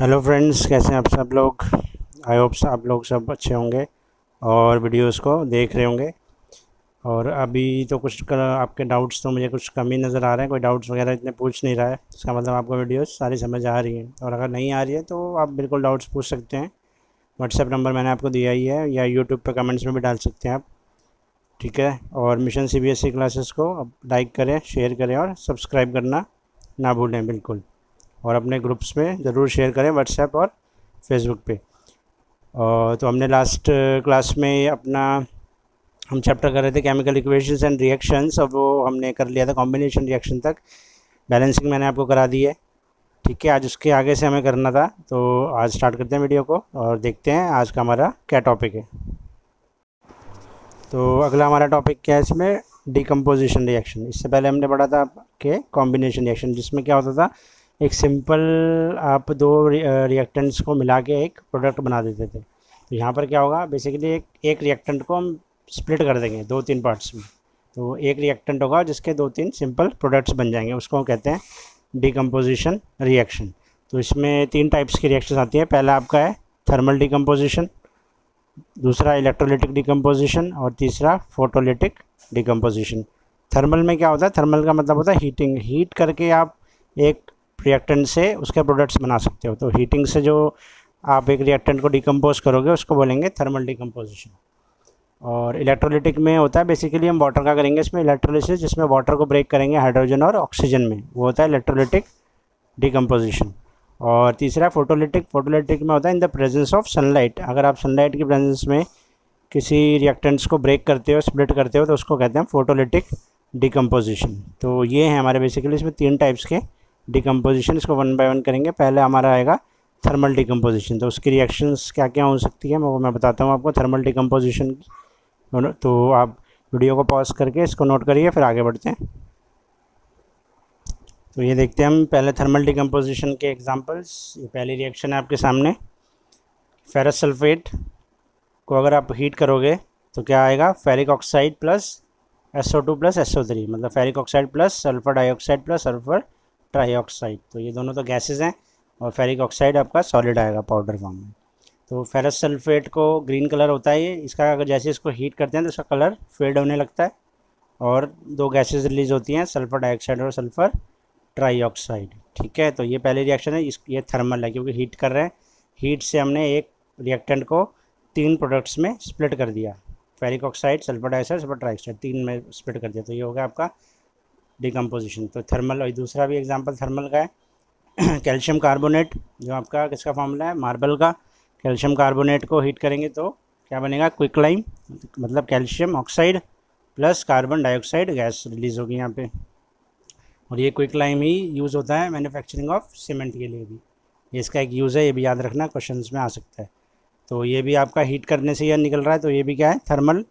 Hello friends, कैसे हैं आप सब लोग। आई होप आप लोग सब अच्छे होंगे और वीडियोस को देख रहे होंगे। और अभी तो आपके डाउट्स तो मुझे कुछ कम ही नज़र आ रहे हैं। कोई डाउट्स वगैरह इतने पूछ नहीं रहा है, इसका मतलब आपको वीडियोस सारी समझ आ रही हैं। और अगर नहीं आ रही है तो आप बिल्कुल डाउट्स पूछ सकते हैं। व्हाट्सएप नंबर मैंने आपको दिया ही है, या यूट्यूब पर कमेंट्स में भी डाल सकते हैं आप। ठीक है। और मिशन CBSE क्लासेस को अब लाइक करें, शेयर करें और सब्सक्राइब करना ना भूलें बिल्कुल। और अपने ग्रुप्स में ज़रूर शेयर करें, व्हाट्सएप और फेसबुक पे। तो हमने लास्ट क्लास में अपना हम चैप्टर कर रहे थे केमिकल इक्वेशंस एंड रिएक्शंस, और वो हमने कर लिया था कॉम्बिनेशन रिएक्शन तक। बैलेंसिंग मैंने आपको करा दी है। ठीक है, आज उसके आगे से हमें करना था, तो आज स्टार्ट करते हैं वीडियो को और देखते हैं आज का हमारा क्या टॉपिक है। तो अगला हमारा टॉपिक क्या है इसमें, डिकम्पोजिशन रिएक्शन। इससे पहले हमने पढ़ा था कि कॉम्बिनेशन रिएक्शन, जिसमें क्या होता था, एक सिंपल आप दो रिएक्टेंट्स को मिला के एक प्रोडक्ट बना देते थे। तो यहाँ पर क्या होगा, बेसिकली एक रिएक्टेंट को हम स्प्लिट कर देंगे 2-3 पार्ट्स में। तो एक रिएक्टेंट होगा जिसके 2-3 सिंपल प्रोडक्ट्स बन जाएंगे, उसको हम कहते हैं डिकम्पोजिशन रिएक्शन। तो इसमें 3 टाइप्स की रिएक्शन आती है। पहला आपका है थर्मल डिकम्पोजिशन, दूसरा इलेक्ट्रोलिटिक डिकम्पोजिशन और तीसरा फोटोलिटिक डिकम्पोजिशन। थर्मल में क्या होता है, थर्मल का मतलब होता है हीटिंग। हीट करके आप एक रिएक्टेंट से उसके प्रोडक्ट्स बना सकते हो। तो हीटिंग से जो आप एक रिएक्टेंट को डिकम्पोज करोगे उसको बोलेंगे थर्मल डिकम्पोजिशन। और इलेक्ट्रोलिटिक में होता है, बेसिकली हम वाटर का करेंगे इसमें इलेक्ट्रोलिसिस, जिसमें वाटर को ब्रेक करेंगे हाइड्रोजन और ऑक्सीजन में, वो होता है इलेक्ट्रोलिटिक डिकम्पोजिशन। और तीसरा फोटोलिटिक। फोटोलिटिक में होता है in the presence of sunlight. अगर आप सनलाइट की प्रेजेंस में किसी रिएक्टेंट्स को ब्रेक करते हो, स्प्लिट करते हो, तो उसको कहते हैं फोटोलिटिक डिकम्पोजिशन। तो ये है हमारे बेसिकली इसमें 3 टाइप्स के डिकम्पोजिशन। इसको वन बाय वन करेंगे। पहले हमारा आएगा थर्मल डिकम्पोजिशन। तो उसकी रिएक्शंस क्या क्या हो सकती है वो मैं बताता हूँ आपको थर्मल डिकम्पोजिशन। तो आप वीडियो को पॉज करके इसको नोट करिए, फिर आगे बढ़ते हैं। तो ये देखते हैं हम पहले थर्मल डिकम्पोजिशन के एग्जांपल्स। ये पहली रिएक्शन है आपके सामने। फेरस सल्फेट को अगर आप हीट करोगे तो क्या आएगा, ferric oxide plus SO2 plus SO3, मतलब ferric oxide plus sulphur dioxide plus sulphur trioxide. तो ये दोनों तो गैसेज हैं, और फेरिक ऑक्साइड आपका सॉलिड आएगा पाउडर फॉर्म में। तो फेरस सल्फेट को ग्रीन कलर होता है ये इसका, अगर जैसे इसको हीट करते हैं तो इसका कलर फेड होने लगता है, और 2 गैसेज रिलीज होती हैं, सल्फर डाइऑक्साइड और सल्फर ट्राईऑक्साइड। ठीक है, तो ये पहली रिएक्शन है। ये थर्मल है क्योंकि हीट कर रहे हैं। हीट से हमने एक रिएक्टेंट को 3 प्रोडक्ट्स में स्प्लिट कर दिया, ferric oxide, sulphur dioxide, sulphur trioxide, 3 में स्प्लिट कर दिया। तो ये हो गया आपका डिकम्पोजिशन। तो थर्मल। और दूसरा भी एग्जांपल थर्मल का है कैल्शियम कार्बोनेट, जो आपका किसका फॉर्मूला है, मार्बल का। कैल्शियम कार्बोनेट को हीट करेंगे तो क्या बनेगा, क्विकलाइम, मतलब calcium oxide plus carbon dioxide gas release होगी यहाँ पे। और ये क्विकलाइम ही यूज़ होता है मैन्युफैक्चरिंग ऑफ सीमेंट के लिए भी। ये इसका एक यूज़ है, ये भी याद रखना, क्वेश्चंस में आ सकता है। तो ये भी आपका हीट करने से यह निकल रहा है, तो ये भी क्या है, थर्मल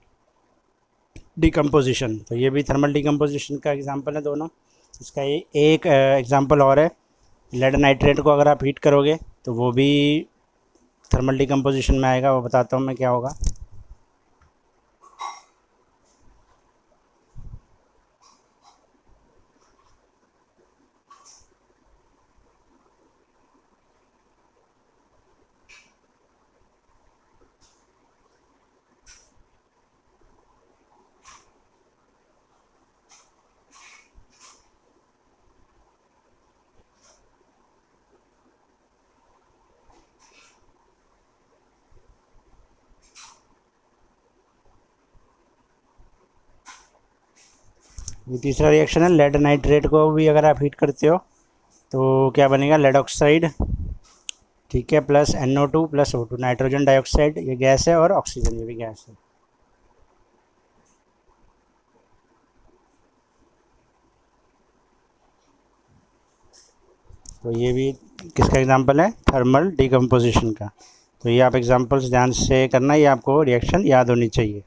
डिकम्पोजिशन। तो ये भी थर्मल डिकम्पोजिशन का एग्जांपल है दोनों। इसका ये एक एग्जांपल और है, लेड नाइट्रेट को अगर आप हीट करोगे तो वो भी थर्मल डिकम्पोजिशन में आएगा, वो बताता हूँ मैं क्या होगा। ये तीसरा रिएक्शन है, लेड नाइट्रेट को भी अगर आप हीट करते हो तो क्या बनेगा, लेड ऑक्साइड, ठीक है, plus NO2 plus O2, nitrogen dioxide ये गैस है, और ऑक्सीजन ये भी गैस है। तो ये भी किसका एग्जांपल है, थर्मल डिकम्पोजिशन का। तो ये आप एग्जांपल्स ध्यान से करना, ये आपको रिएक्शन याद होनी चाहिए।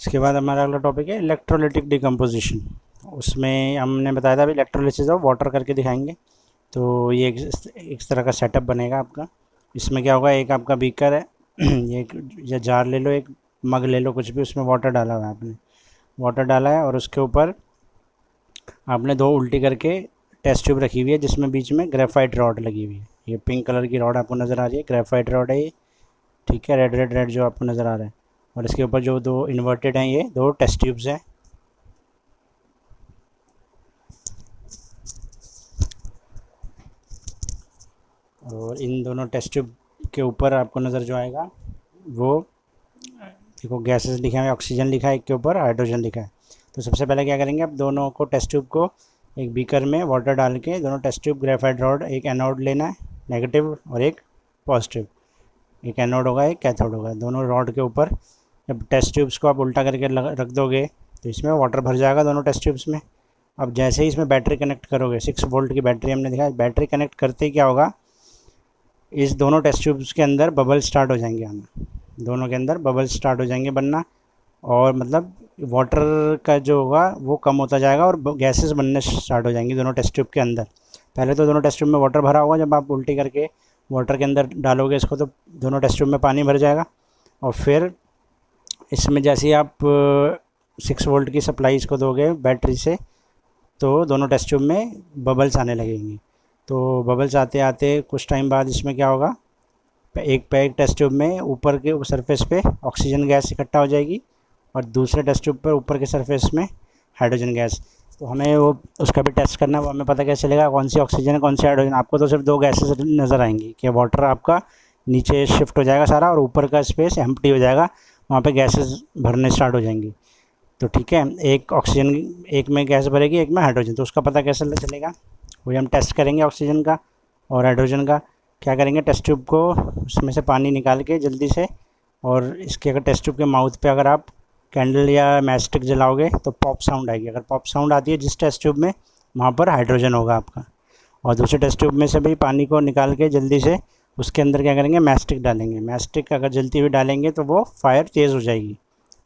इसके बाद हमारा अगला टॉपिक है इलेक्ट्रोलिटिक डिकम्पोजिशन। उसमें हमने बताया था अभी इलेक्ट्रोलिसिस ऑफ वाटर करके दिखाएंगे। तो ये एक तरह का सेटअप बनेगा आपका। इसमें क्या होगा, एक आपका बीकर है ये जार ले लो, एक मग ले लो, कुछ भी, उसमें वाटर डाला हुआ है आपने, वाटर डाला है, और उसके ऊपर आपने 2 उल्टी करके टेस्ट ट्यूब रखी हुई है जिसमें बीच में ग्रेफाइट रॉड लगी हुई है। ये पिंक कलर की रॉड आपको नज़र आ रही है, ग्रेफाइट रॉड है ये, ठीक है, रेड रेड रेड जो आपको नज़र आ रहा है। और इसके ऊपर जो दो इन्वर्टेड हैं, ये दो टेस्ट ट्यूब्स हैं। और इन दोनों टेस्ट ट्यूब के ऊपर आपको नज़र जो आएगा वो देखो गैसेस लिखा है, ऑक्सीजन लिखा है, एक के ऊपर हाइड्रोजन लिखा है। तो सबसे पहले क्या करेंगे, अब दोनों को टेस्ट ट्यूब को एक बीकर में वाटर डाल के दोनों टेस्ट ट्यूब ग्रेफाइट रॉड, एक एनोड लेना है नेगेटिव और एक पॉजिटिव, एक एनोड होगा एक कैथोड होगा, दोनों रॉड के ऊपर जब टेस्ट ट्यूब्स को आप उल्टा करके रख दोगे तो इसमें वाटर भर जाएगा दोनों टेस्ट ट्यूब्स में। अब जैसे ही इसमें बैटरी कनेक्ट करोगे, 6 वोल्ट की बैटरी हमने दिखाया, बैटरी कनेक्ट करते ही क्या होगा, इस दोनों टेस्ट ट्यूब्स के अंदर बबल स्टार्ट हो जाएंगे आना, दोनों के अंदर बबल स्टार्ट हो जाएंगे बनना, और मतलब वाटर का जो होगा वो कम होता जाएगा और गैसेस बनने स्टार्ट हो जाएंगी दोनों टेस्ट ट्यूब के अंदर। पहले तो दोनों टेस्ट ट्यूब में वाटर भरा होगा, जब आप उल्टी करके वाटर के अंदर डालोगे इसको तो दोनों टेस्ट ट्यूब में पानी भर जाएगा। और फिर इसमें जैसे ही आप 6 वोल्ट की सप्लाई इसको दोगे बैटरी से, तो दोनों टेस्ट ट्यूब में बबल्स आने लगेंगी। तो बबल्स आते आते कुछ टाइम बाद इसमें क्या होगा, एक टेस्ट ट्यूब में ऊपर के सरफेस पे ऑक्सीजन गैस इकट्ठा हो जाएगी और दूसरे टेस्ट ट्यूब पर ऊपर के सरफेस में हाइड्रोजन गैस। तो हमें वो उसका भी टेस्ट करना है, वो हमें पता कैसे चलेगा कौन सी ऑक्सीजन है कौन सी हाइड्रोजन। आपको तो सिर्फ 2 गैसेस नज़र आएंगी कि वाटर आपका नीचे शिफ्ट हो जाएगा सारा और ऊपर का स्पेस एम्प्टी हो जाएगा, वहाँ पे गैसेस भरने स्टार्ट हो जाएंगी। तो ठीक है, एक ऑक्सीजन एक में गैस भरेगी एक में हाइड्रोजन, तो उसका पता कैसे चलेगा, वही हम टेस्ट करेंगे ऑक्सीजन का और हाइड्रोजन का। क्या करेंगे, टेस्ट ट्यूब को उसमें से पानी निकाल के जल्दी से, और इसके अगर टेस्ट ट्यूब के माउथ पे अगर आप कैंडल या मैस्टिक जलाओगे तो पॉप साउंड आएगी। अगर पॉप साउंड आती है जिस टेस्ट ट्यूब में, वहाँ पर हाइड्रोजन होगा आपका। और दूसरे टेस्ट ट्यूब में से भी पानी को निकाल के जल्दी से उसके अंदर क्या करेंगे, मैस्टिक डालेंगे। मैस्टिक अगर जलती हुई डालेंगे तो वो फायर तेज़ हो जाएगी,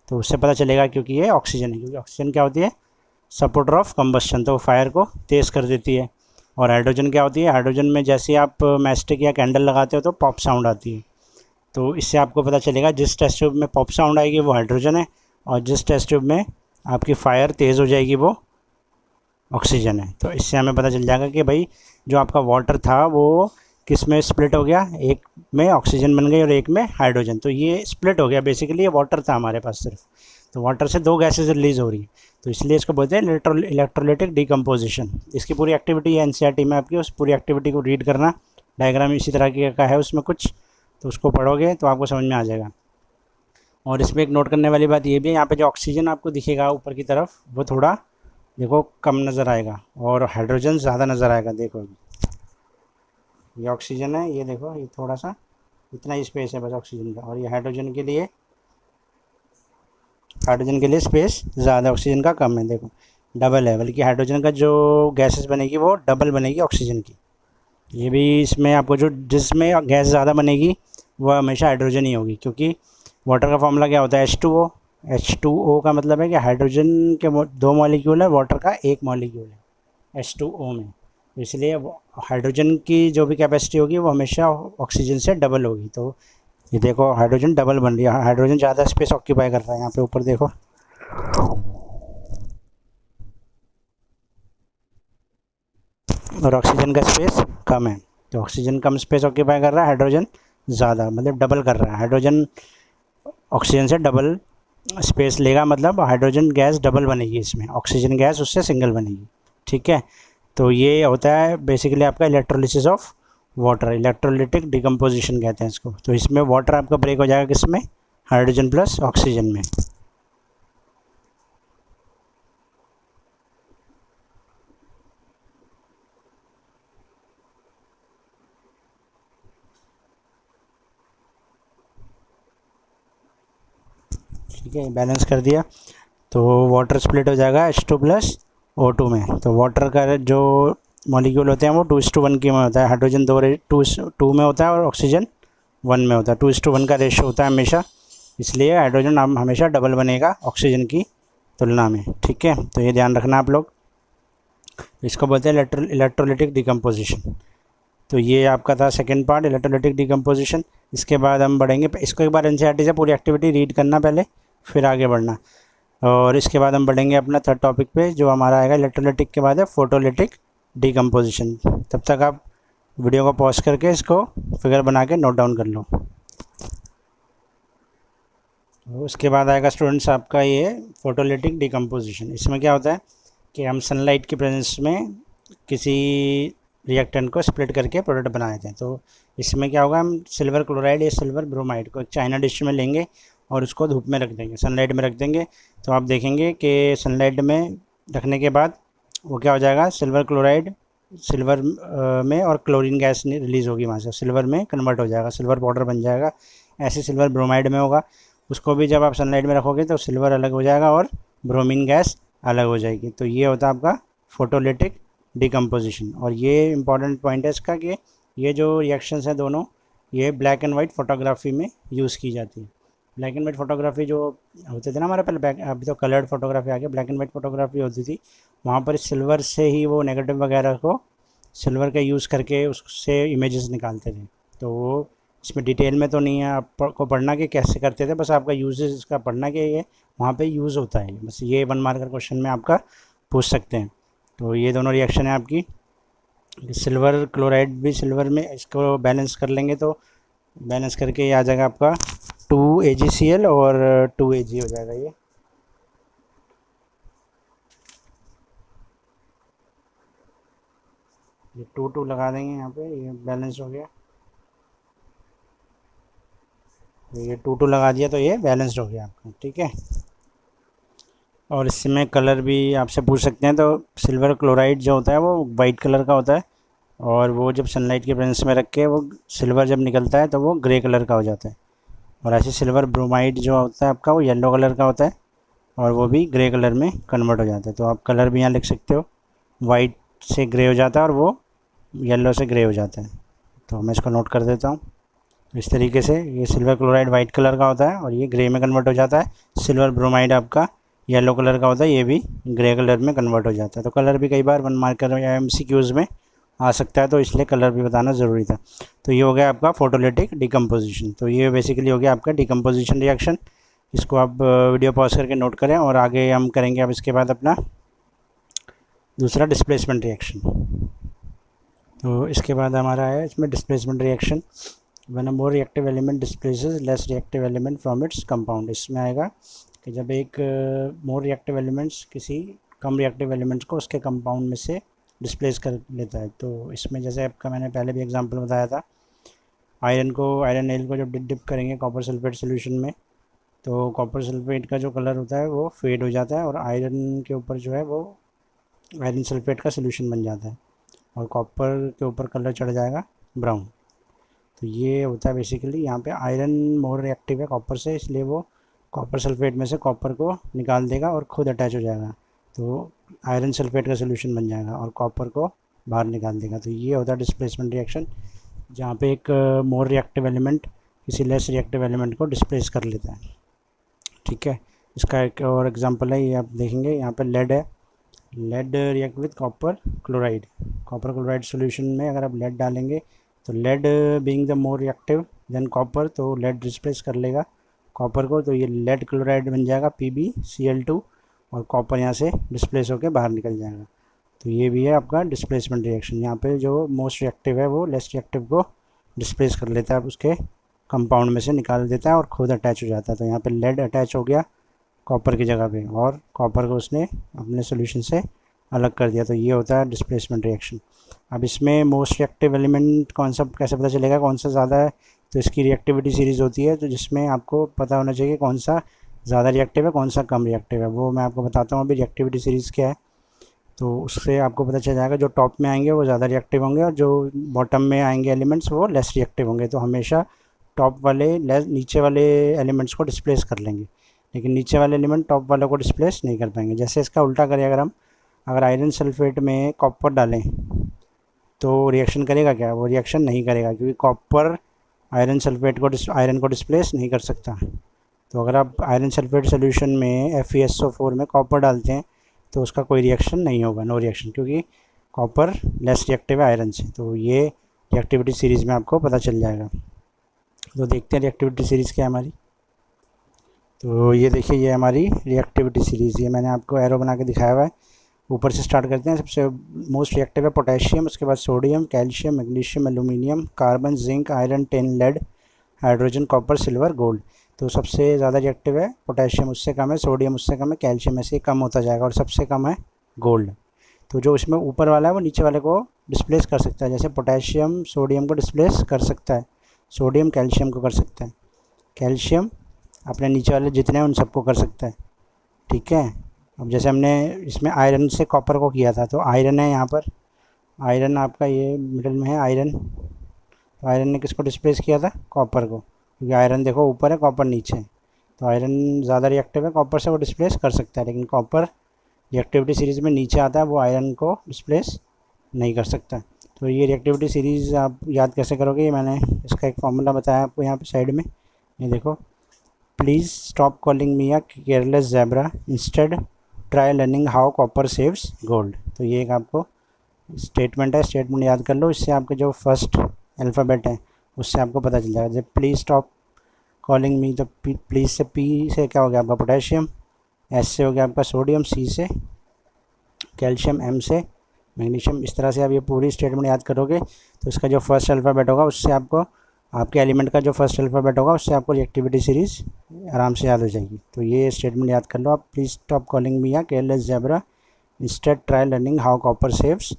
तो उससे पता चलेगा क्योंकि ये ऑक्सीजन है, क्योंकि ऑक्सीजन क्या होती है, सपोर्टर ऑफ कंबस्शन, तो वो फायर को तेज़ कर देती है। और हाइड्रोजन क्या होती है, हाइड्रोजन में जैसे आप मैस्टिक या कैंडल लगाते हो तो पॉप साउंड आती है। तो इससे आपको पता चलेगा जिस टेस्ट ट्यूब में पॉप साउंड आएगी वो हाइड्रोजन है, और जिस टेस्ट ट्यूब में आपकी फायर तेज़ हो जाएगी वो ऑक्सीजन है। तो इससे हमें पता चल जाएगा कि भाई जो आपका वाटर था वो किस में स्प्लिट हो गया, एक में ऑक्सीजन बन गई और एक में हाइड्रोजन, तो ये स्प्लिट हो गया। बेसिकली ये वाटर था हमारे पास सिर्फ, तो वाटर से 2 गैसेज रिलीज़ हो रही है, तो इसलिए इसको बोलते हैं इलेक्ट्रोलिटिक डिकम्पोजिशन। इसकी पूरी एक्टिविटी है एनसीईआरटी में आपकी, उस पूरी एक्टिविटी को रीड करना। डायग्राम इसी तरह का है उसमें कुछ, तो उसको पढ़ोगे तो आपको समझ में आ जाएगा। और इसमें एक नोट करने वाली बात ये भी है, यहाँ पे जो ऑक्सीजन आपको दिखेगा ऊपर की तरफ वो थोड़ा देखो कम नज़र आएगा और हाइड्रोजन ज़्यादा नज़र आएगा। देखो ये ऑक्सीजन है, ये देखो ये थोड़ा सा इतना ही स्पेस है बस ऑक्सीजन का, और ये हाइड्रोजन के लिए स्पेस ज़्यादा, ऑक्सीजन का कम है। देखो डबल है, बल्कि हाइड्रोजन का जो गैसेस बनेगी वो डबल बनेगी ऑक्सीजन की। ये भी इसमें आपको जो जिसमें गैस ज़्यादा बनेगी वह हमेशा हाइड्रोजन ही होगी, क्योंकि वाटर का फॉर्मूला क्या होता है, H2O। H2O का मतलब है कि हाइड्रोजन के 2 मॉलिक्यूल है, वाटर का 1 मॉलिक्यूल है H2O में, इसलिए हाइड्रोजन की जो भी कैपेसिटी होगी वो हमेशा ऑक्सीजन से डबल होगी। तो ये देखो हाइड्रोजन डबल बन रही है, हाइड्रोजन ज़्यादा स्पेस ऑक्यूपाई कर रहा है यहाँ पे ऊपर देखो। और ऑक्सीजन का स्पेस कम है, तो ऑक्सीजन कम स्पेस ऑक्यूपाई कर रहा है, हाइड्रोजन ज़्यादा, मतलब डबल कर रहा है। हाइड्रोजन ऑक्सीजन से डबल स्पेस लेगा, मतलब हाइड्रोजन गैस डबल बनेगी इसमें, ऑक्सीजन गैस उससे सिंगल बनेगी। ठीक है, तो ये होता है बेसिकली आपका electrolysis of water, electrolytic decomposition कहते हैं इसको। तो इसमें वाटर आपका ब्रेक हो जाएगा किसमें, हाइड्रोजन प्लस ऑक्सीजन में। ठीक है, बैलेंस कर दिया तो वाटर स्प्लिट हो जाएगा H2 प्लस O2 में। तो वाटर का जो मॉलिक्यूल होते हैं वो 2:1 की में होता है, हाइड्रोजन 2 में होता है और ऑक्सीजन 1 में होता है। 2:1 का रेशो होता है हमेशा, इसलिए हाइड्रोजन हमेशा डबल बनेगा ऑक्सीजन की तुलना में। ठीक है, तो ये ध्यान रखना आप लोग, इसको बोलते हैं इलेक्ट्रोलिटिक डिकम्पोजिशन। तो ये आपका था सेकंड पार्ट, इलेक्ट्रोलिटिक डिकम्पोजिशन। इसके बाद हम बढ़ेंगे, इसको एक बार एनसीईआरटी से पूरी एक्टिविटी रीड करना पहले, फिर आगे बढ़ना। और इसके बाद हम बढ़ेंगे अपना थर्ड टॉपिक पे, जो हमारा आएगा इलेक्ट्रोलिटिक के बाद है फोटोलिटिक डिकम्पोजिशन। तब तक आप वीडियो को पॉज करके इसको फिगर बना के नोट डाउन कर लो। उसके बाद आएगा स्टूडेंट्स आपका ये फोटोलिटिक डिकम्पोजिशन। इसमें क्या होता है कि हम सनलाइट की प्रेजेंस में किसी रिएक्टेंट को स्प्लिट करके प्रोडक्ट बना देते हैं। तो इसमें क्या होगा, हम सिल्वर क्लोराइड या सिल्वर ब्रोमाइड को एक चाइना डिश में लेंगे और उसको धूप में रख देंगे, सनलाइट में रख देंगे। तो आप देखेंगे कि सनलाइट में रखने के बाद वो क्या हो जाएगा, सिल्वर क्लोराइड सिल्वर में और क्लोरीन गैस रिलीज़ होगी वहाँ से, सिल्वर में कन्वर्ट हो जाएगा, सिल्वर पाउडर बन जाएगा। ऐसे सिल्वर ब्रोमाइड में होगा, उसको भी जब आप सनलाइट में रखोगे तो सिल्वर अलग हो जाएगा और ब्रोमीन गैस अलग हो जाएगी। तो ये होता है आपका फोटोलिटिक डिकम्पोजिशन। और ये इंपॉर्टेंट पॉइंट है इसका कि ये जो रिएक्शंस हैं दोनों, ये ब्लैक एंड वाइट फोटोग्राफी में यूज़ की जाती है। ब्लैक एंड वाइट फोटोग्राफी जो होते थे ना हमारे पहले, अभी तो कलर्ड फोटोग्राफी आ गया, ब्लैक एंड वाइट फोटोग्राफी होती थी, वहाँ पर सिल्वर से ही वो नेगेटिव वगैरह को सिल्वर का यूज़ करके उससे इमेजेस निकालते थे। तो वो इसमें डिटेल में तो नहीं है आपको पढ़ना कि कैसे करते थे, बस आपका यूजेस इसका पढ़ना कि ये वहाँ पे यूज़ होता है, बस ये 1 मार्कर क्वेश्चन में आपका पूछ सकते हैं। तो ये दोनों रिएक्शन है आपकी, सिल्वर क्लोराइड भी सिल्वर में इसको बैलेंस कर लेंगे तो बैलेंस करके ये आ जाएगा आपका 2AgCl और 2Ag हो जाएगा। ये 2 लगा देंगे यहाँ पे, ये बैलेंस हो गया। ये 2 लगा दिया तो ये बैलेंस्ड हो गया आपका, ठीक है। और इसमें कलर भी आपसे पूछ सकते हैं। तो सिल्वर क्लोराइड जो होता है वो वाइट कलर का होता है, और वो जब सनलाइट के प्रेजेंस में रख के वो सिल्वर जब निकलता है तो वो ग्रे कलर का हो जाता है। और ऐसे सिल्वर ब्रोमाइड जो होता है आपका वो येलो कलर का होता है और वो भी ग्रे कलर में कन्वर्ट हो जाता है। तो आप कलर भी यहाँ लिख सकते हो, वाइट से ग्रे हो जाता है और वो येलो से ग्रे हो जाता है। तो मैं इसको नोट कर देता हूँ। इस तरीके से ये सिल्वर क्लोराइड वाइट कलर का होता है और ये ग्रे में कन्वर्ट हो जाता है। सिल्वर ब्रोमाइड आपका येलो कलर का होता है, ये भी ग्रे कलर में कन्वर्ट हो जाता है। तो कलर भी कई बार 1 मार्कर या MCQs में आ सकता है, तो इसलिए कलर भी बताना ज़रूरी था। तो ये हो गया आपका फोटोलिटिक डिकम्पोजिशन। तो ये बेसिकली हो गया आपका डिकम्पोजिशन रिएक्शन। इसको आप वीडियो पॉज करके नोट करें और आगे हम करेंगे अब इसके बाद अपना दूसरा डिस्प्लेसमेंट रिएक्शन। तो इसके बाद हमारा है इसमें displacement reaction. When a more reactive element displaces less reactive element from its compound। इसमें आएगा कि जब एक मोर रिएक्टिव एलिमेंट्स किसी कम रिएक्टिव एलिमेंट्स को उसके कंपाउंड में से डिस्प्लेस कर लेता है। तो इसमें जैसे आपका मैंने पहले भी एग्जांपल बताया था, आयरन नेल को जब डिप करेंगे कॉपर सल्फेट सोल्यूशन में, तो कॉपर सल्फेट का जो कलर होता है वो फेड हो जाता है और आयरन के ऊपर जो है वो आयरन सल्फेट का सोल्यूशन बन जाता है और कॉपर के ऊपर कलर चढ़ जाएगा ब्राउन। तो ये होता है बेसिकली, यहाँ पे आयरन मोर रिएक्टिव है कॉपर से, इसलिए वो कॉपर सल्फेट में से कॉपर को निकाल देगा और खुद अटैच हो जाएगा, तो आयरन सल्फेट का सोल्यूशन बन जाएगा और कॉपर को बाहर निकाल देगा। तो ये होता है डिस्प्लेसमेंट रिएक्शन, जहाँ पे एक मोर रिएक्टिव एलिमेंट किसी लेस रिएक्टिव एलिमेंट को डिस्प्लेस कर लेता है, ठीक है। इसका एक और एग्जांपल है, ये आप देखेंगे यहाँ पे लेड है, lead react with copper chloride solution में अगर आप लेड डालेंगे तो lead being the more reactive than copper, तो लेड डिस्प्लेस कर लेगा कॉपर को, तो ये लेड क्लोराइड बन जाएगा PbCl2 और कॉपर यहाँ से डिस्प्लेस होकर बाहर निकल जाएगा। तो ये भी है आपका डिस्प्लेसमेंट रिएक्शन। यहाँ पे जो मोस्ट रिएक्टिव है वो लेस रिएक्टिव को डिस्प्लेस कर लेता है, उसके कंपाउंड में से निकाल देता है और खुद अटैच हो जाता है। तो यहाँ पे लेड अटैच हो गया कॉपर की जगह पे और कॉपर को उसने अपने सोल्यूशन से अलग कर दिया। तो ये होता है डिस्प्लेसमेंट रिएक्शन। अब इसमें मोस्ट रिएक्टिव एलिमेंट कौन सा, कैसे पता चलेगा कौन सा ज़्यादा है, तो इसकी रिएक्टिविटी सीरीज़ होती है, तो जिसमें आपको पता होना चाहिए कौन सा ज़्यादा रिएक्टिव है कौन सा कम रिएक्टिव है। वो मैं आपको बताता हूँ अभी रिएक्टिविटी सीरीज़ क्या है, तो उससे आपको पता चल जाएगा जो टॉप में आएंगे वो ज़्यादा रिएक्टिव होंगे और जो बॉटम में आएंगे एलिमेंट्स वो लेस रिएक्टिव होंगे। तो हमेशा टॉप वाले नीचे वाले एलिमेंट्स को डिस्प्लेस कर लेंगे, लेकिन नीचे वाले एलिमेंट टॉप वालों को डिस्प्लेस नहीं कर पाएंगे। जैसे इसका उल्टा करें, अगर आयरन सल्फेट में कॉपर डालें तो रिएक्शन करेगा क्या, वो रिएक्शन नहीं करेगा क्योंकि कॉपर आयरन को डिस्प्लेस नहीं कर सकता। तो अगर आप आयरन सल्फेट सोल्यूशन में FeSO4 में कॉपर डालते हैं तो उसका कोई रिएक्शन नहीं होगा, नो रिएक्शन, क्योंकि कॉपर लेस रिएक्टिव है आयरन से। तो ये रिएक्टिविटी सीरीज़ में आपको पता चल जाएगा। तो देखते हैं रिएक्टिविटी सीरीज़ क्या है हमारी। तो ये देखिए, ये हमारी रिएक्टिविटी सीरीज़, ये मैंने आपको एरो बना के दिखाया हुआ है। ऊपर से स्टार्ट करते हैं। सबसे मोस्ट रिएक्टिव है पोटेशियम, उसके बाद sodium, calcium, magnesium, aluminium, carbon, zinc, iron, tin, lead, hydrogen, copper, silver, gold. तो सबसे ज़्यादा रिएक्टिव है पोटेशियम, उससे कम है सोडियम, उससे कम है कैल्शियम, ऐसे कम होता जाएगा, और सबसे कम है गोल्ड। तो जो इसमें ऊपर वाला है वो नीचे वाले को डिस्प्लेस कर सकता है, जैसे पोटेशियम सोडियम को डिस्प्लेस कर सकता है, सोडियम कैल्शियम को कर सकता है, कैल्शियम अपने नीचे वाले जितने हैं उन सबको कर सकता है। ठीक है, अब जैसे हमने इसमें आयरन से कॉपर को किया था, तो आयरन है यहाँ पर, आयरन आपका ये मिडिल में है आयरन। तो आयरन ने किसको डिस्प्लेस किया था? कॉपर को, क्योंकि आयरन देखो ऊपर है कॉपर नीचे है, तो आयरन ज़्यादा रिएक्टिव है कॉपर से, वो डिस्प्लेस कर सकता है, लेकिन कॉपर रिएक्टिविटी सीरीज़ में नीचे आता है, वो आयरन को डिस्प्लेस नहीं कर सकता। तो ये रिएक्टिविटी सीरीज़ आप याद कैसे करोगे, ये मैंने इसका एक फॉर्मूला बताया आपको यहाँ पे साइड में, ये देखो, please stop calling me a careless zebra, instead try learning how copper saves gold. तो ये एक आपको स्टेटमेंट है, स्टेटमेंट याद कर लो, इससे आपके जो फर्स्ट अल्फ़ाबेट है उससे आपको पता चल जाएगा। जब प्लीज़ स्टॉप कॉलिंग मी, तो प्लीज़ से पी से क्या हो गया आपका पोटेशियम, एस से हो गया आपका सोडियम, सी से कैल्शियम, एम से मैग्नीशियम। इस तरह से आप ये पूरी स्टेटमेंट याद करोगे तो इसका जो फर्स्ट अल्फ़ाबेट होगा उससे आपको, आपके एलिमेंट का जो फर्स्ट अल्फ़ाबेट होगा उससे आपको रिएक्टिविटी सीरीज़ आराम से याद हो जाएगी। तो ये स्टेटमेंट याद कर लो आप, please stop calling me a careless zebra, instead try learning how copper saves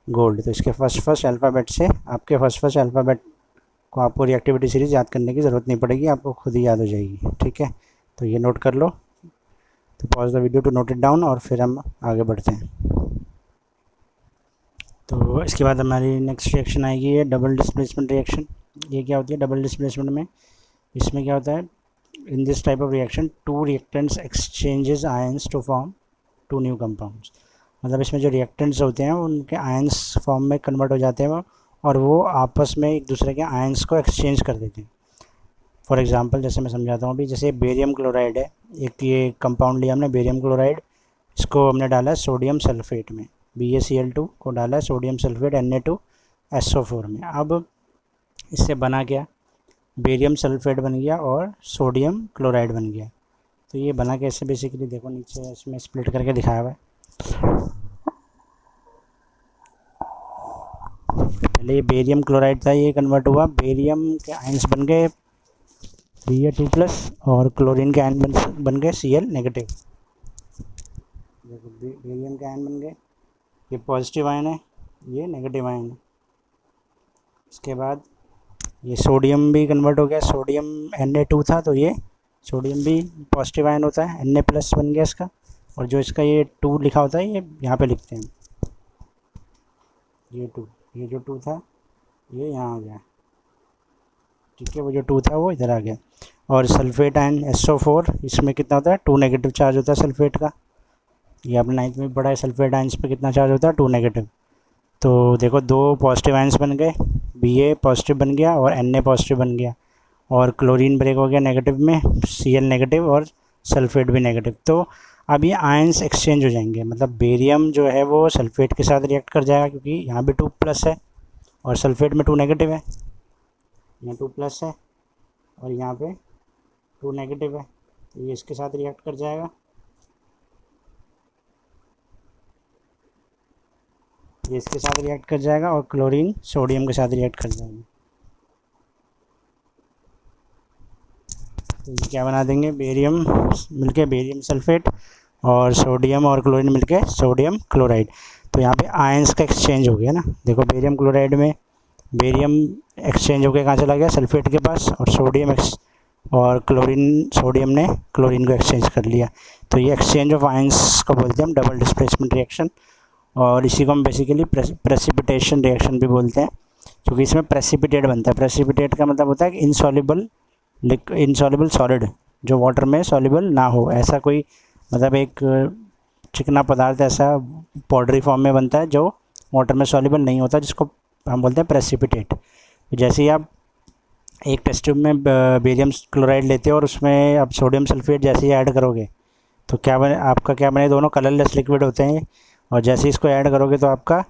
gold. तो इसके फर्स्ट अल्फ़ाबेट से आपके फर्स्ट अल्फ़ाबेट को आपको रिएक्टिविटी सीरीज़ याद करने की ज़रूरत नहीं पड़ेगी, आपको खुद ही याद हो जाएगी। ठीक है, तो ये नोट कर लो। तो pause the video to note it down और फिर हम आगे बढ़ते हैं। तो इसके बाद हमारी नेक्स्ट रिएक्शन आएगी है डबल डिस्प्लेसमेंट रिएक्शन। ये क्या होती है डबल डिस्प्लेसमेंट में? इसमें क्या होता है, in this type of reaction two reactants exchanges ions to form two new compounds. मतलब इसमें जो रिएक्टेंट्स होते हैं उनके आयंस फॉर्म में कन्वर्ट हो जाते हैं और वो आपस में एक दूसरे के आयंस को एक्सचेंज कर देते हैं। फॉर एग्जांपल जैसे मैं समझाता हूँ अभी, जैसे बेरियम क्लोराइड है, एक ये कंपाउंड लिया हमने बेरियम क्लोराइड, इसको हमने डाला है सोडियम सल्फेट में, BaCl2 को डाला है सोडियम सल्फेट Na2SO4 में। अब इससे बना क्या, बेरियम सल्फेट बन गया और सोडियम क्लोराइड बन गया। तो ये बना कैसे, बेसिकली देखो नीचे इसमें स्प्लिट करके दिखाया हुआ है। पहले ये बेरियम क्लोराइड था, ये कन्वर्ट हुआ, बेरियम के आयंस बन गए Ba2+ और क्लोरीन के आयन बन गए Cl नेगेटिव। देखो बेरियम के आयन बन गए, ये पॉजिटिव आयन है, ये नेगेटिव आयन है। इसके बाद ये सोडियम भी कन्वर्ट हो गया, सोडियम Na2 था तो ये सोडियम भी पॉजिटिव आयन होता है, Na+ बन गया इसका, और जो इसका ये 2 लिखा होता है ये यहाँ पे लिखते हैं, ये 2, ये जो 2 था ये यहाँ आ गया। ठीक है, वो जो 2 था वो इधर आ गया। और सल्फेट आयन SO4, इसमें कितना होता है, 2 नेगेटिव चार्ज होता है सल्फेट का। ये आपने 9th में पढ़ा है, सल्फेट आयंस पे कितना चार्ज होता है, 2 नेगेटिव। तो देखो 2 पॉजिटिव आयंस बन गए, Ba पॉजिटिव बन गया और Na पॉजिटिव बन गया, और क्लोरीन ब्रेक हो गया नेगेटिव में, Cl नेगेटिव और सल्फेट भी नेगेटिव। तो अब ये आयंस एक्सचेंज हो जाएंगे, मतलब बेरियम जो है वो सल्फेट के साथ रिएक्ट कर जाएगा, क्योंकि यहाँ भी 2+ है और सल्फेट में 2 नेगेटिव है, यहाँ 2+ है और यहाँ पे 2 नेगेटिव है, तो ये इसके साथ रिएक्ट कर जाएगा, ये इसके साथ रिएक्ट कर जाएगा, और क्लोरीन सोडियम के साथ रिएक्ट कर जाएगा। तो ये क्या बना देंगे, बेरियम मिलके बेरियम सल्फेट और सोडियम और क्लोरीन मिलके सोडियम क्लोराइड। तो यहाँ पे आयंस का एक्सचेंज हो गया ना, देखो बेरियम क्लोराइड में बेरियम एक्सचेंज होकर कहाँ चला गया, सल्फेट के पास, और और क्लोरीन, सोडियम ने क्लोरीन को एक्सचेंज कर लिया। तो ये एक्सचेंज ऑफ आयंस को बोलते हैं हम डबल डिस्प्लेसमेंट रिएक्शन, और इसी को हम बेसिकली प्रेसिपिटेशन रिएक्शन भी बोलते हैं, क्योंकि इसमें प्रेसिपिटेट बनता है। प्रेसिपिटेट का मतलब होता है कि इनसॉल्युबल सॉलिड, जो वाटर में सॉल्युबल ना हो, ऐसा कोई, मतलब एक चिकना पदार्थ ऐसा पाउडरी फॉर्म में बनता है जो वाटर में सॉल्युबल नहीं होता, जिसको हम बोलते हैं प्रेसिपिटेट। जैसे ही आप एक टेस्ट ट्यूब में बेरियम क्लोराइड लेते हो और उसमें आप सोडियम सल्फेट जैसे ही ऐड करोगे तो क्या बने, आपका क्या बने, दोनों कलरलेस लिक्विड होते हैं, और जैसे ही इसको ऐड करोगे तो आपका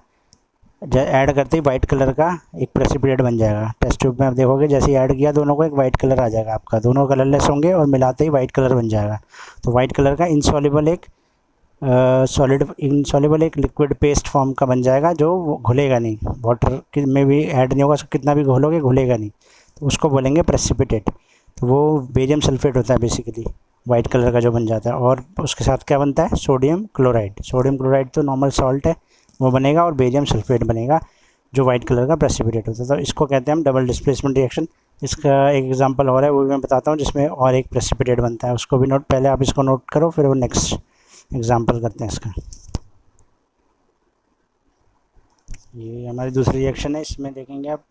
ऐड करते ही वाइट कलर का एक प्रेसिपिटेट बन जाएगा। टेस्ट ट्यूब में आप देखोगे जैसे ही ऐड किया दोनों को एक वाइट कलर आ जाएगा आपका, दोनों कलरलेस होंगे और मिलाते ही वाइट कलर बन जाएगा। तो वाइट कलर का इनसॉल्युबल एक सॉलिड इनसॉल्युबल एक लिक्विड पेस्ट फॉर्म का बन जाएगा जो घुलेगा नहीं, वाटर में भी ऐड नहीं होगा, कितना भी घोलोगे घुलेगा नहीं, तो उसको बोलेंगे प्रेसिपिटेट। तो वो बेरियम सल्फेट होता है बेसिकली, वाइट कलर का जो बन जाता है। और उसके साथ क्या बनता है, सोडियम क्लोराइड। सोडियम क्लोराइड तो नॉर्मल सॉल्ट है, वो बनेगा, और बेरियम सल्फेट बनेगा जो वाइट कलर का प्रेसिपिटेट होता है। तो इसको कहते हैं हम डबल डिस्प्लेसमेंट रिएक्शन। इसका एक एग्जांपल और है, वो भी मैं बताता हूँ, जिसमें और एक प्रेसिपिटेट बनता है, उसको भी नोट, पहले आप इसको नोट करो, फिर वो नेक्स्ट एग्जांपल करते हैं इसका। ये हमारी दूसरी रिएक्शन है, इसमें देखेंगे आप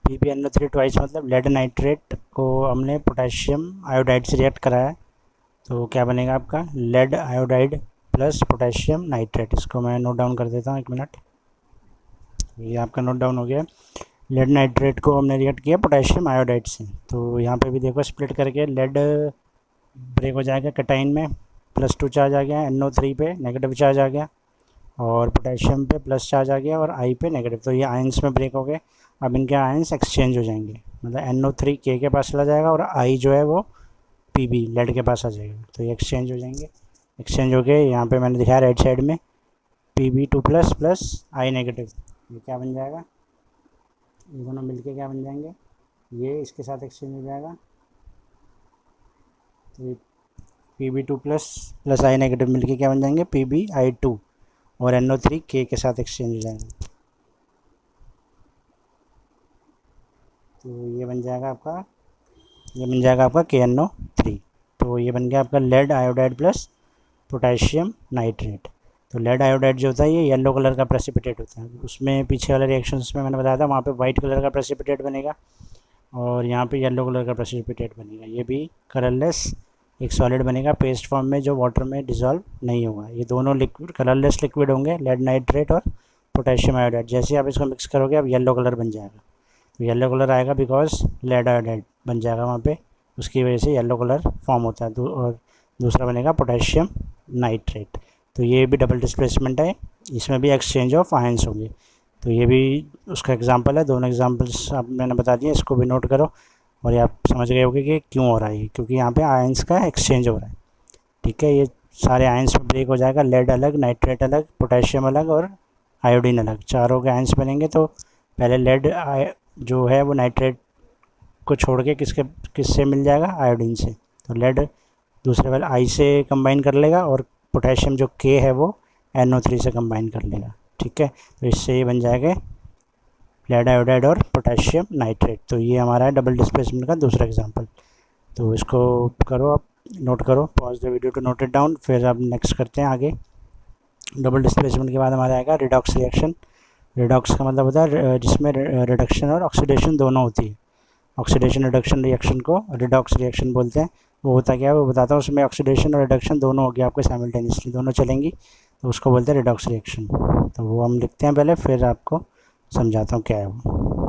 PbNO3 ट्वाइस, मतलब लेड नाइट्रेट को हमने पोटेशियम आयोडाइड से रिएक्ट कराया है। तो क्या बनेगा आपका, lead iodide plus potassium nitrate. इसको मैं नोट डाउन कर देता हूँ, 1 मिनट। ये आपका नोट डाउन हो गया। लेड नाइट्रेट को हमने रिएक्ट किया पोटेशियम आयोडाइड से। तो यहाँ पे भी देखो स्प्लिट करके लेड ब्रेक हो जाएगा कैटाइन में, +2 चार्ज आ गया, NO3 पे नेगेटिव चार्ज आ गया, और पोटेशियम पे प्लस चार्ज आ गया, और आई पे नेगेटिव। तो ये आयंस में ब्रेक हो गए। अब इनके आयंस एक्सचेंज हो जाएंगे, मतलब NO3 K के पास चला जाएगा, और आई जो है वो Pb लेड के पास आ जाएगा। तो ये एक्सचेंज हो जाएंगे। एक्सचेंज हो गए, यहाँ पे मैंने दिखाया राइट साइड में, Pb2 प्लस प्लस आई नेगेटिव, ये क्या बन जाएगा, ये दोनों मिलके क्या बन जाएंगे, ये इसके साथ एक्सचेंज हो जाएगा। तो ये Pb2 प्लस प्लस आई नेगेटिव मिलके क्या बन जाएंगे, PbI2, और NO3 K के साथ एक्सचेंज हो जाएगा। तो ये बन जाएगा आपका KNO3। तो ये बन गया आपका lead iodide plus potassium nitrate. तो लेड आयोडाइड जो होता है ये येलो कलर का प्रेसिपिटेट होता है। उसमें पीछे वाले रिएक्शंस में मैंने बताया था, वहाँ पे वाइट कलर का प्रेसिपिटेट बनेगा, और यहाँ पे येलो कलर का प्रेसिपिटेट बनेगा। ये भी कलरलेस एक सॉलिड बनेगा पेस्ट फॉर्म में, जो वाटर में डिज़ोल्व नहीं होगा। ये दोनों लिक्विड कलरलेस लिक्विड होंगे, लेड नाइट्रेट और पोटेशियम आयोडाइड। जैसे आप इसको मिक्स करोगे अब येलो कलर बन जाएगा। तो येलो कलर आएगा बिकॉज लेड आयोडाइड बन जाएगा वहाँ पे, उसकी वजह से येलो कलर फॉर्म होता है। और दूसरा बनेगा पोटेशियम नाइट्रेट। तो ये भी डबल डिस्प्लेसमेंट है, इसमें भी एक्सचेंज ऑफ आयंस होंगे। तो ये भी उसका एग्जांपल है। दोनों एग्जांपल्स आप मैंने बता दिए, इसको भी नोट करो। और ये आप समझ गए होंगे कि क्यों हो रहा है, क्योंकि यहाँ पे आयंस का एक्सचेंज हो रहा है। ठीक है, ये सारे आयंस में ब्रेक हो जाएगा, लेड अलग, नाइट्रेट अलग, पोटेशियम अलग, और आयोडीन अलग, चारों के आयंस बनेंगे। तो पहले लेड जो है वो नाइट्रेट को छोड़ के किससे मिल जाएगा, आयोडीन से। तो लेड दूसरे वाले आई से कंबाइन कर लेगा, और पोटेशियम जो K है वो NO3 से कंबाइन कर लेगा। ठीक है, तो इससे ये बन जाएगा लेड आयोडाइड और पोटेशियम नाइट्रेट। तो ये हमारा है डबल डिस्प्लेसमेंट का दूसरा एग्जांपल। तो इसको करो, आप नोट करो, pause the video to note it down. फिर अब नेक्स्ट करते हैं आगे। डबल डिस्प्लेसमेंट के बाद हमारा आएगा रिडॉक्स रिएक्शन। रिडॉक्स का मतलब होता है जिसमें रिडक्शन और ऑक्सीडेशन दोनों होती है। ऑक्सीडेशन रिडक्शन रिएक्शन को रिडॉक्स रिएक्शन बोलते हैं। वो होता क्या है वो बताता हूँ। उसमें ऑक्सीडेशन और रिडक्शन दोनों हो गया आपके साइमल्टेनियसली, दोनों चलेंगी, तो उसको बोलते हैं रिडॉक्स रिएक्शन। तो वो हम लिखते हैं पहले, फिर आपको समझाता हूँ क्या है वो।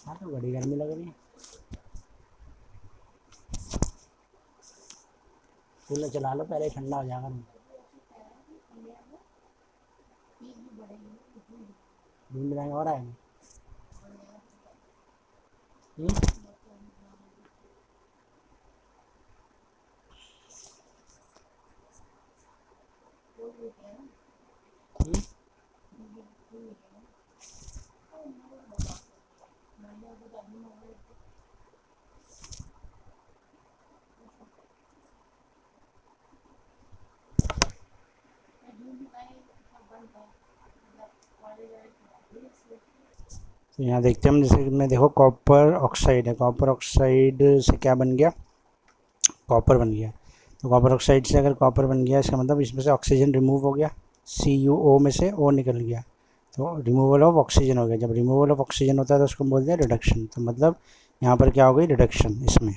हाँ, तो बड़ी गर्मी लग रही है, कूलर चला लो पहले, ठंडा हो जाएगा। दिन में और आएगा। तो यहाँ देखते हैं हम, जैसे में देखो कॉपर ऑक्साइड है, कॉपर ऑक्साइड से क्या बन गया, कॉपर बन गया। तो कॉपर ऑक्साइड से अगर कॉपर बन गया, इसका मतलब इसमें से ऑक्सीजन रिमूव हो गया, CuO में से O निकल गया, तो रिमूवल ऑफ ऑक्सीजन हो गया। जब रिमूवल ऑफ ऑक्सीजन होता है तो उसको बोलते हैं रिडक्शन। तो मतलब यहाँ पर क्या हो गई, रिडक्शन। इसमें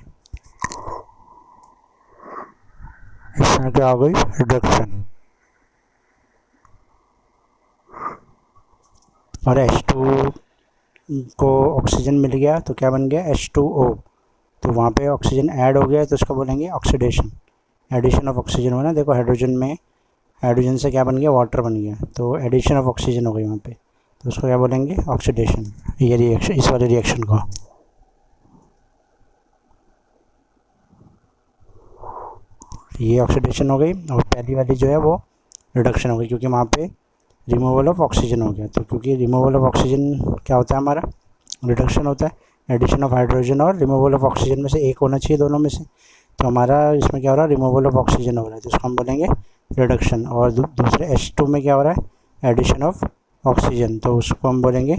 क्या हो गई, रिडक्शन। और H2 को ऑक्सीजन मिल गया तो क्या बन गया, H2O। तो वहाँ पे ऑक्सीजन ऐड हो गया तो उसको बोलेंगे ऑक्सीडेशन, एडिशन ऑफ ऑक्सीजन होना। देखो हाइड्रोजन से क्या बन गया, वाटर बन गया, तो एडिशन ऑफ ऑक्सीजन हो गई वहाँ पे, तो उसको क्या बोलेंगे, ऑक्सीडेशन। ये रिएक्शन, इस वाले रिएक्शन को। ये ऑक्सीडेशन हो गई, और पहली वाली जो है वो रिडक्शन हो गई, क्योंकि वहाँ पे रिमूवल ऑफ ऑक्सीजन हो गया। तो क्योंकि रिमूवल ऑफ ऑक्सीजन क्या होता है हमारा, रिडक्शन होता है। एडिशन ऑफ हाइड्रोजन और रिमूवल ऑफ ऑक्सीजन में से एक होना चाहिए दोनों में से, तो हमारा इसमें क्या हो रहा है, रिमूवल ऑफ ऑक्सीजन हो रहा है, तो इसको हम बोलेंगे रिडक्शन। और दूसरे H2 में क्या हो रहा है, एडिशन ऑफ ऑक्सीजन, तो उसको हम बोलेंगे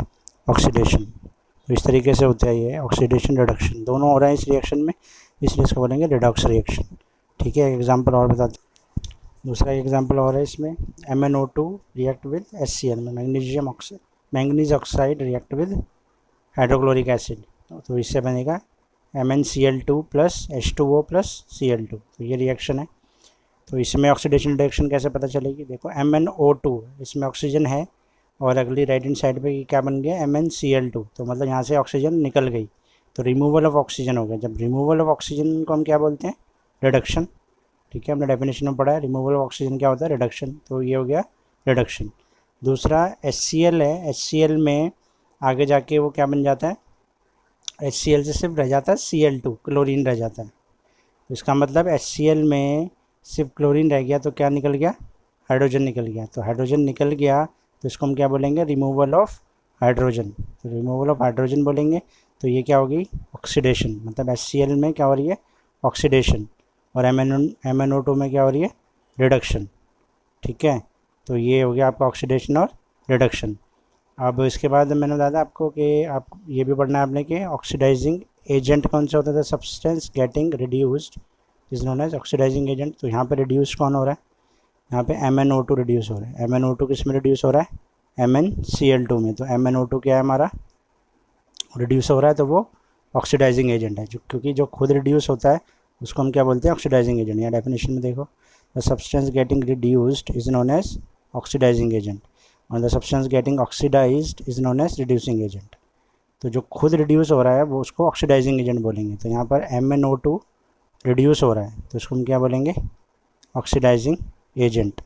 ऑक्सीडेशन। तो इस तरीके से होता है ये ऑक्सीडेशन रिडक्शन, दोनों हो रहा है इस रिएक्शन में, इसलिए इसको बोलेंगे रिडॉक्स रिएक्शन। ठीक है, एक एग्जांपल और बताते हैं। दूसरा एग्जांपल और है इसमें, MnO2 रिएक्ट विद HCl में manganese oxide react with hydrochloric acid, तो इससे बनेगा MnCl2 plus H2O plus Cl2। तो ये रिएक्शन है। तो इसमें ऑक्सीडेशन रिडक्शन कैसे पता चलेगी, देखो MnO2 इसमें ऑक्सीजन है, और अगली राइट हैंड साइड पे क्या बन गया, MnCl2, तो मतलब यहाँ से ऑक्सीजन निकल गई, तो रिमूवल ऑफ ऑक्सीजन हो गया। जब रिमूवल ऑफ ऑक्सीजन को हम क्या बोलते हैं, रिडक्शन। ठीक है, हमने डेफिनेशन में पढ़ा है रिमूवल ऑफ ऑक्सीजन क्या होता है, रिडक्शन, तो ये हो गया रिडक्शन। दूसरा HCl है, HCl में आगे जाके वो क्या बन जाता है, HCl से सिर्फ रह जाता है Cl2, क्लोरीन रह जाता है। तो इसका मतलब HCl में सिर्फ क्लोरीन रह गया, तो क्या निकल गया, हाइड्रोजन निकल गया। तो हाइड्रोजन निकल गया, तो इसको हम क्या बोलेंगे, रिमूवल ऑफ हाइड्रोजन। तो रिमूवल ऑफ हाइड्रोजन बोलेंगे, तो ये क्या होगी, ऑक्सीडेशन। मतलब HCl में क्या हो रही है, ऑक्सीडेशन, और MnO2 में क्या हो रही है, रिडक्शन। ठीक है, तो ये हो गया आपका ऑक्सीडेशन और रिडक्शन। अब इसके बाद मैंने बताया आपको कि आप ये भी पढ़ना है आपने कि ऑक्सीडाइजिंग एजेंट कौन सा होता था, substance getting reduced is known as oxidising agent. तो यहाँ पे रिड्यूस कौन हो रहा है, यहाँ पे MnO2 रिड्यूस हो रहा है। MnO2 किस में रिड्यूस हो रहा है, MnCl2 में। तो MnO2 क्या है हमारा, रिड्यूस हो रहा है, तो वो ऑक्सीडाइजिंग एजेंट है। क्योंकि जो खुद रिड्यूस होता है उसको हम क्या बोलते हैं, ऑक्सीडाइजिंग एजेंट। या डेफिनेशन में देखो, the substance getting reduced is known as oxidising agent, और the substance getting oxidised is known as reducing agent. तो जो खुद रिड्यूस हो रहा है वो उसको ऑक्सीडाइजिंग एजेंट बोलेंगे। तो यहाँ पर MnO2 रिड्यूस हो रहा है, तो उसको हम क्या बोलेंगे, ऑक्सीडाइजिंग एजेंट।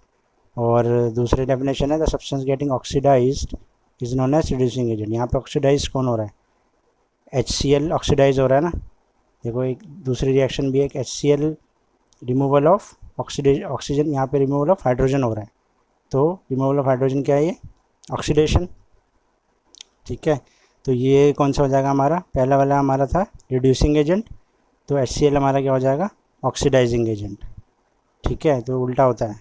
और दूसरी डेफिनेशन है, the substance getting oxidised is known as reducing agent. यहाँ पे ऑक्सीडाइज कौन हो रहा है, HCl ऑक्सीडाइज हो रहा है ना। देखो एक दूसरी रिएक्शन भी है, HCl रिमूवल ऑफ ऑक्सीजन, यहाँ पे रिमूवल ऑफ हाइड्रोजन हो रहा है, तो रिमूवल ऑफ हाइड्रोजन क्या है, ये ऑक्सीडेशन। ठीक है, तो ये कौन सा हो जाएगा हमारा, पहला वाला हमारा था रिड्यूसिंग एजेंट, तो HCl हमारा क्या हो जाएगा, ऑक्सीडाइजिंग एजेंट। ठीक है, तो उल्टा होता है।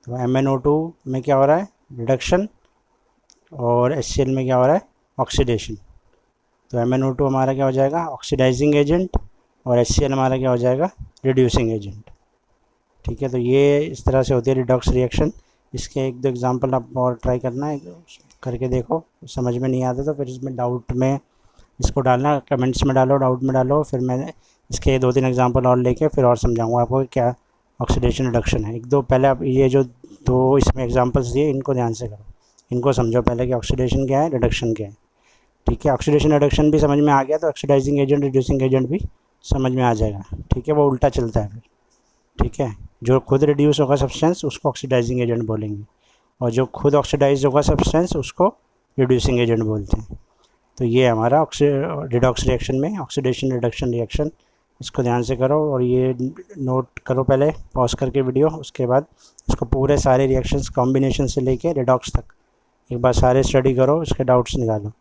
तो MnO2 में क्या हो रहा है, रिडक्शन, और HCl में क्या हो रहा है, ऑक्सीडेशन। तो MnO2 हमारा क्या हो जाएगा, ऑक्सीडाइजिंग एजेंट, और HCl हमारा क्या हो जाएगा, रिड्यूसिंग एजेंट। ठीक है, तो ये इस तरह से होती है रिडॉक्स रिएक्शन। इसके एक दो एग्जांपल आप और ट्राई करना है, करके देखो, समझ में नहीं आता तो फिर इसमें डाउट में इसको डालना, कमेंट्स में डालो, डाउट में डालो, फिर मैं इसके 2-3 एग्जांपल और लेके फिर और समझाऊंगा आपको कि क्या ऑक्सीडेशन रिडक्शन है। एक दो पहले आप ये जो दो इसमें एग्जांपल्स दिए इनको ध्यान से करो, इनको समझो पहले कि ऑक्सीडेशन क्या है, रिडक्शन क्या है। ठीक है, ऑक्सीडेशन रिडक्शन भी समझ में आ गया तो ऑक्सीडाइजिंग एजेंट रिड्यूसिंग एजेंट भी समझ में आ जाएगा। ठीक है, वो उल्टा चलता है फिर। ठीक है, जो खुद रिड्यूस होगा सब्सटेंस उसको ऑक्सीडाइजिंग एजेंट बोलेंगे, और जो खुद ऑक्सीडाइज होगा सब्सटेंस उसको रिड्यूसिंग एजेंट बोलते हैं। तो ये हमारा रिडॉक्स रिएक्शन में ऑक्सीडेशन रिडक्शन रिएक्शन, इसको ध्यान से करो और ये नोट करो पहले पॉज करके वीडियो, उसके बाद इसको पूरे सारे रिएक्शंस कॉम्बिनेशन से लेके रिडॉक्स तक एक बार सारे स्टडी करो, इसके डाउट्स निकालो।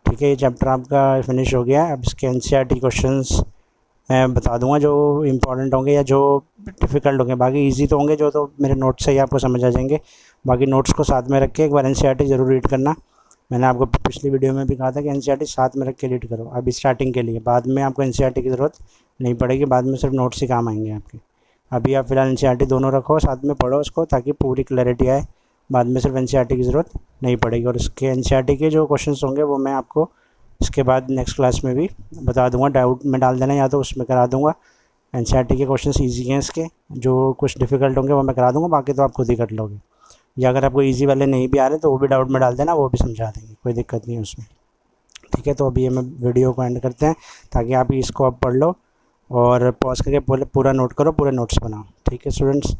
ठीक है, ये चैप्टर आपका फिनिश हो गया है। अब इसके NCERT क्वेश्चंस मैं बता दूंगा जो इंपॉर्टेंट होंगे या जो डिफ़िकल्ट होंगे, बाकी इजी तो होंगे, जो तो मेरे नोट्स से ही आपको समझ आ जाएंगे। बाकी नोट्स को साथ में रख के एक बार NCERT ज़रूर रीड करना। मैंने आपको पिछली वीडियो में भी कहा था कि NCERT साथ में रख के रीड करो अभी स्टार्टिंग के लिए, बाद में आपको NCERT की ज़रूरत नहीं पड़ेगी, बाद में सिर्फ नोट्स ही काम आएंगे आपके। अभी आप फिलहाल NCERT दोनों रखो, साथ में पढ़ो उसको, ताकि पूरी क्लैरिटी आए, बाद में सिर्फ NCERT की ज़रूरत नहीं पड़ेगी। और इसके NCERT के जो क्वेश्चन होंगे वो मैं आपको इसके बाद नेक्स्ट क्लास में भी बता दूंगा, डाउट में डाल देना या तो उसमें करा दूंगा। NCERT के क्वेश्चन ईजी हैं इसके, जो कुछ डिफ़िकल्ट होंगे वो मैं करा दूंगा, बाकी तो आप खुद ही कर लोगे। या अगर आपको इजी वाले नहीं भी आ रहे तो वो भी डाउट में डाल देना, वो भी समझा देंगे, कोई दिक्कत नहीं है उसमें। ठीक है, तो अभी हम वीडियो को एंड करते हैं ताकि आप इसको अब पढ़ लो और पॉज करके पूरा नोट करो, पूरे नोट्स बनाओ। ठीक है स्टूडेंट्स,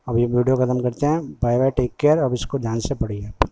अब ये वीडियो ख़त्म करते हैं। Bye bye, take care. अब इसको ध्यान से पढ़िए आप।